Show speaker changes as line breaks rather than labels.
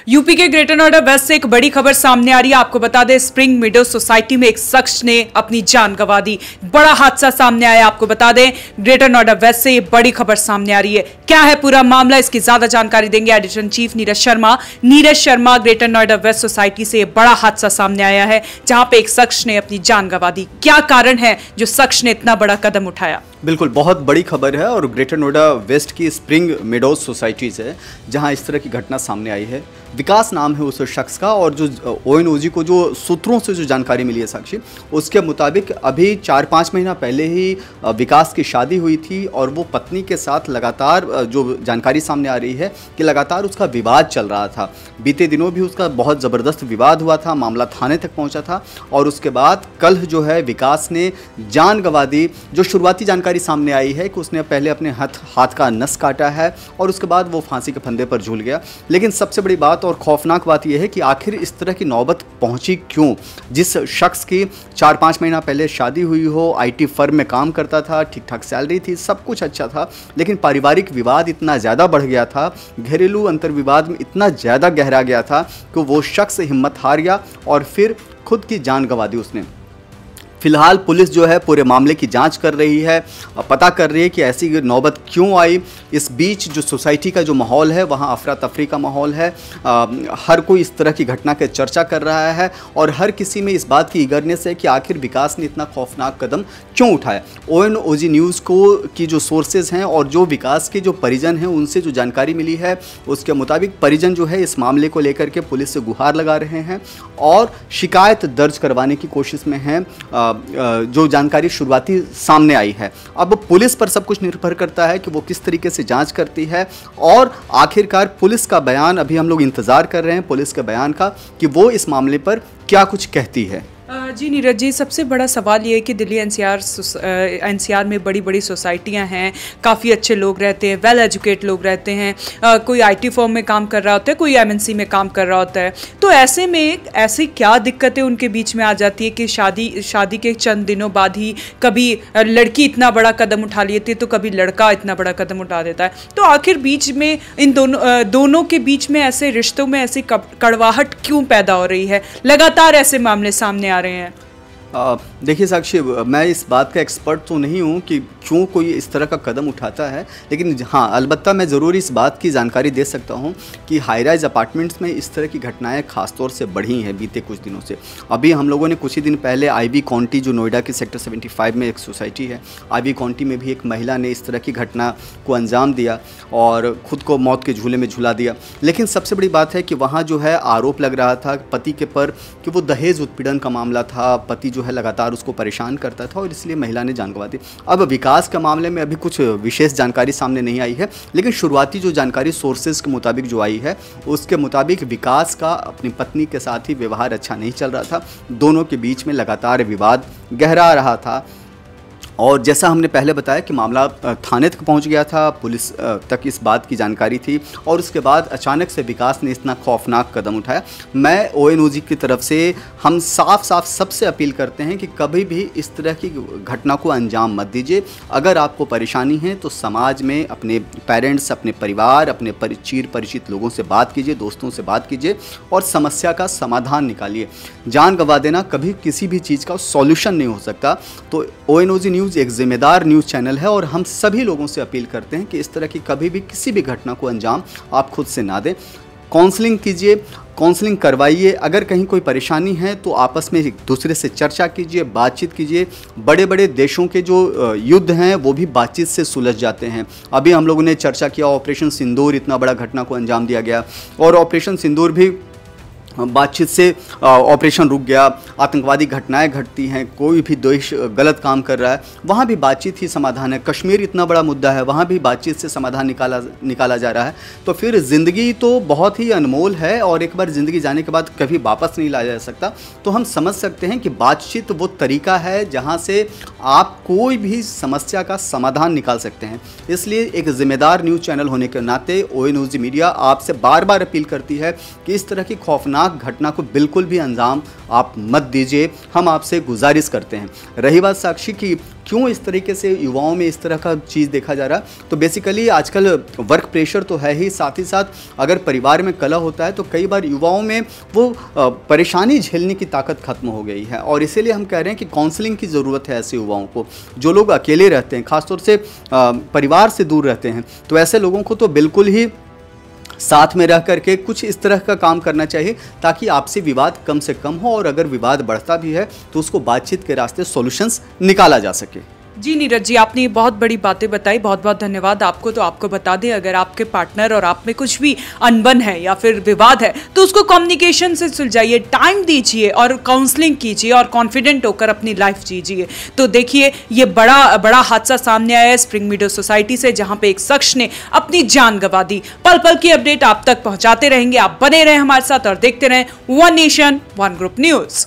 UP के greater Noida waste से एक बड़ी खबर सामने आ रही है। आपको बता दें, स्प्रिंग मीडो सोसाइटी में एक शख्स ने अपनी जान गंवा दी। बड़ा हादसा सामने आया। आपको बता दें, ग्रेटर नोएडा वेस्ट से ये बड़ी खबर सामने आ रही है। क्या है पूरा मामला, इसकी ज्यादा जानकारी देंगे editor in chief Neeraj Sharma. Neeraj Sharma, Greater Noida west society से बड़ा हादसा सामने आया है, जहां पे एक शख्स ने अपनी जान गंवा दी। क्या कारण है जो शख्स ने इतना बड़ा कदम उठाया?
बिल्कुल, बहुत बड़ी खबर है और ग्रेटर नोएडा वेस्ट की स्प्रिंग मेडोज सोसाइटीज़ है जहां इस तरह की घटना सामने आई है। विकास नाम है उस शख्स का, और जो ओएनओजी को जो सूत्रों से जो जानकारी मिली है साक्षी, उसके मुताबिक अभी 4-5 महीना पहले ही विकास की शादी हुई थी और वो पत्नी के साथ लगातार, जो जानकारी सामने आ रही है कि लगातार उसका विवाद चल रहा था। बीते दिनों भी उसका बहुत ज़बरदस्त विवाद हुआ था, मामला थाने तक पहुँचा था और उसके बाद कल जो है विकास ने जान गंवा दी। जो शुरुआती जानकारी सामने आई है कि उसने पहले अपने हाथ का नस काटा है और उसके बाद वो फांसी के फंदे पर झूल गया। लेकिन सबसे बड़ी बात और खौफनाक बात यह है कि आखिर इस तरह की नौबत पहुंची क्यों? जिस शख्स की 4-5 महीना पहले शादी हुई हो, आईटी फर्म में काम करता था, ठीक ठाक सैलरी थी, सब कुछ अच्छा था, लेकिन पारिवारिक विवाद इतना ज़्यादा बढ़ गया था, घरेलू अंतर्विवाद में इतना ज़्यादा गहरा गया था कि वो शख्स हिम्मत हार गया और फिर खुद की जान गंवा दी उसने। फिलहाल पुलिस जो है पूरे मामले की जांच कर रही है, पता कर रही है कि ऐसी नौबत क्यों आई। इस बीच जो सोसाइटी का जो माहौल है वहाँ अफरा तफरी का माहौल है। हर कोई इस तरह की घटना की चर्चा कर रहा है और हर किसी में इस बात की ईगरनेस है कि आखिर विकास ने इतना खौफनाक कदम क्यों उठाया। ओएनओजी न्यूज़ को की जो सोर्सेज हैं और जो विकास के जो परिजन हैं उनसे जो जानकारी मिली है उसके मुताबिक परिजन जो है इस मामले को लेकर के पुलिस से गुहार लगा रहे हैं और शिकायत दर्ज करवाने की कोशिश में हैं। जो जानकारी शुरुआती सामने आई है, अब पुलिस पर सब कुछ निर्भर करता है कि वो किस तरीके से जांच करती है और आखिरकार पुलिस का बयान, अभी हम लोग इंतज़ार कर रहे हैं पुलिस के बयान का कि वो इस मामले पर क्या कुछ कहती है।
जी नीरज जी, सबसे बड़ा सवाल ये है कि दिल्ली एनसीआर में बड़ी बड़ी सोसाइटियां हैं, काफ़ी अच्छे लोग रहते हैं, वेल एजुकेट लोग रहते हैं। कोई आईटी फर्म में काम कर रहा होता है, कोई एमएनसी में काम कर रहा होता है। तो ऐसे में ऐसी क्या दिक्कतें उनके बीच में आ जाती है कि शादी के चंद दिनों बाद ही कभी लड़की इतना बड़ा कदम उठा लेती है तो कभी लड़का इतना बड़ा कदम उठा देता है। तो आखिर बीच में इन दोनों के बीच में ऐसे रिश्तों में ऐसी कड़वाहट क्यों पैदा हो रही है? लगातार ऐसे मामले सामने आ रहे हैं।
देखिए साक्षी, मैं इस बात का एक्सपर्ट तो नहीं हूँ कि क्यों कोई इस तरह का कदम उठाता है, लेकिन हाँ अलबत्ता मैं ज़रूर इस बात की जानकारी दे सकता हूँ कि हाई राइज अपार्टमेंट्स में इस तरह की घटनाएं ख़ासतौर से बढ़ी हैं बीते कुछ दिनों से। अभी हम लोगों ने कुछ ही दिन पहले आईवी काउंटी, जो नोएडा के सेक्टर 75 में एक सोसाइटी है, आईवी काउंटी में भी एक महिला ने इस तरह की घटना को अंजाम दिया और ख़ुद को मौत के झूले में झुला दिया। लेकिन सबसे बड़ी बात है कि वहाँ जो है आरोप लग रहा था पति के पर कि वो दहेज उत्पीड़न का मामला था, पति जो है लगातार उसको परेशान करता था और इसलिए महिला ने जान गंवा दी। अब विकास के मामले में अभी कुछ विशेष जानकारी सामने नहीं आई है, लेकिन शुरुआती जो जानकारी सोर्सेज के मुताबिक जो आई है उसके मुताबिक विकास का अपनी पत्नी के साथ ही व्यवहार अच्छा नहीं चल रहा था, दोनों के बीच में लगातार विवाद गहरा रहा था। और जैसा हमने पहले बताया कि मामला थाने तक पहुंच गया था, पुलिस तक इस बात की जानकारी थी और उसके बाद अचानक से विकास ने इतना खौफनाक कदम उठाया। मैं ओएनओजी की तरफ से हम साफ साफ सबसे अपील करते हैं कि कभी भी इस तरह की घटना को अंजाम मत दीजिए। अगर आपको परेशानी है तो समाज में अपने पेरेंट्स, अपने परिवार, अपने परिचित लोगों से बात कीजिए, दोस्तों से बात कीजिए और समस्या का समाधान निकालिए। जान गंवा देना कभी किसी भी चीज़ का सॉल्यूशन नहीं हो सकता। तो ओएनओजी न्यूज़ एक जिम्मेदार न्यूज़ चैनल है और हम सभी लोगों से अपील करते हैं कि इस तरह की कभी भी किसी भी घटना को अंजाम आप खुद से ना दें। काउंसलिंग कीजिए, काउंसलिंग करवाइए। अगर कहीं कोई परेशानी है तो आपस में एक दूसरे से चर्चा कीजिए, बातचीत कीजिए। बड़े बड़े देशों के जो युद्ध हैं वो भी बातचीत से सुलझ जाते हैं। अभी हम लोगों ने चर्चा किया ऑपरेशन सिंदूर, इतना बड़ा घटना को अंजाम दिया गया और ऑपरेशन सिंदूर भी बातचीत से ऑपरेशन रुक गया। आतंकवादी घटनाएं घटती हैं, कोई भी देश गलत काम कर रहा है, वहाँ भी बातचीत ही समाधान है। कश्मीर इतना बड़ा मुद्दा है, वहाँ भी बातचीत से समाधान निकाला जा रहा है। तो फिर ज़िंदगी तो बहुत ही अनमोल है और एक बार ज़िंदगी जाने के बाद कभी वापस नहीं लाया जा सकता। तो हम समझ सकते हैं कि बातचीत वो तरीका है जहाँ से आप कोई भी समस्या का समाधान निकाल सकते हैं। इसलिए एक ज़िम्मेदार न्यूज़ चैनल होने के नाते ओएनओजी मीडिया आपसे बार बार अपील करती है कि इस तरह की खौफनाक खतरनाक घटना को बिल्कुल भी अंजाम आप मत दीजिए, हम आपसे गुजारिश करते हैं। रही बात साक्षी की क्यों इस तरीके से युवाओं में इस तरह का चीज़ देखा जा रहा है, तो बेसिकली आजकल वर्क प्रेशर तो है ही, साथ ही साथ अगर परिवार में कलह होता है तो कई बार युवाओं में वो परेशानी झेलने की ताकत खत्म हो गई है। और इसीलिए हम कह रहे हैं कि काउंसलिंग की ज़रूरत है ऐसे युवाओं को, जो लोग अकेले रहते हैं, ख़ासतौर से परिवार से दूर रहते हैं, तो ऐसे लोगों को तो बिल्कुल ही साथ में रह करके कुछ इस तरह का काम करना चाहिए ताकि आपसी विवाद कम से कम हो, और अगर विवाद बढ़ता भी है तो उसको बातचीत के रास्ते सॉल्यूशंस निकाला जा सके।
जी नीरज जी, आपने ये बहुत बड़ी बातें बताई, बहुत बहुत धन्यवाद आपको। तो आपको बता दें, अगर आपके पार्टनर और आप में कुछ भी अनबन है या फिर विवाद है तो उसको कम्युनिकेशन से सुलझाइए, टाइम दीजिए और काउंसलिंग कीजिए और कॉन्फिडेंट होकर अपनी लाइफ जीजिए। तो देखिए, ये बड़ा हादसा सामने आया है स्प्रिंग मीडो सोसाइटी से, जहां पे एक शख्स ने अपनी जान गंवा दी। पल पल की अपडेट आप तक पहुंचाते रहेंगे, आप बने रहें हमारे साथ और देखते रहें one nation one group news.